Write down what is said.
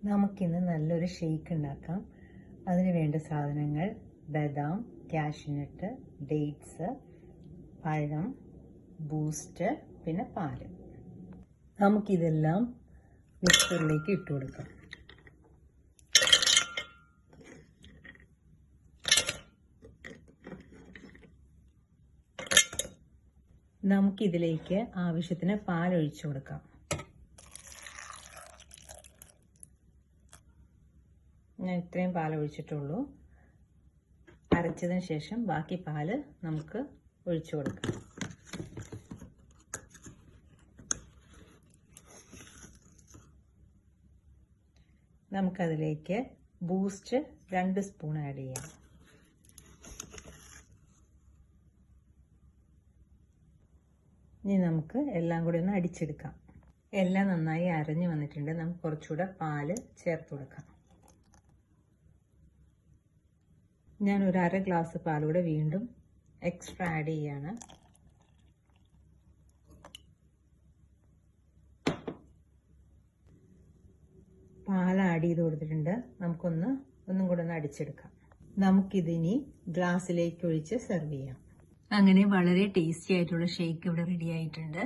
നമുക്കിന്ന് നല്ലൊരു ഷേക്ക് ഉണ്ടാക്കാം. അതിന് വേണ്ട സാധനങ്ങൾ ബദാം, കാഷ്യൂനട്ട്, ഡേറ്റ്സ്, പഴം, ബൂസ്റ്റ്, പിന്നെ പാല്. നമുക്കിതെല്ലാം മിക്സറിലേക്ക് ഇട്ട് കൊടുക്കാം. നമുക്കിതിലേക്ക് ആവശ്യത്തിന് പാൽ ഒഴിച്ചു കൊടുക്കാം. ഞാൻ ഇത്രയും പാൽ ഒഴിച്ചിട്ടുള്ളൂ. അരച്ചതിന് ശേഷം ബാക്കി പാല് നമുക്ക് ഒഴിച്ചു കൊടുക്കാം. നമുക്കതിലേക്ക് ബൂസ്റ്റ് 2 സ്പൂൺ ആഡ് ചെയ്യാം. ഇനി നമുക്ക് എല്ലാം കൂടി ഒന്ന് അടിച്ചെടുക്കാം. എല്ലാം നന്നായി അരഞ്ഞു വന്നിട്ടുണ്ട്. നമുക്ക് കുറച്ചുകൂടെ പാല് ചേർത്ത് കൊടുക്കാം. ഞാൻ ഒരു 1/2 ഗ്ലാസ് പാലൂടെ വീണ്ടും എക്സ്ട്രാ ആഡ് ചെയ്യാണ്. പാൽ ആഡ് ചെയ്ത് കൊടുത്തിട്ടുണ്ട്. ഒന്നും കൂടെ ഒന്ന് അടിച്ചെടുക്കാം. നമുക്കിതിനി ഗ്ലാസ്സിലേക്ക് ഒഴിച്ച് സെർവ് ചെയ്യാം. അങ്ങനെ വളരെ ടേസ്റ്റി ആയിട്ടുള്ള ഷേക്ക് ഇവിടെ റെഡി ആയിട്ടുണ്ട്.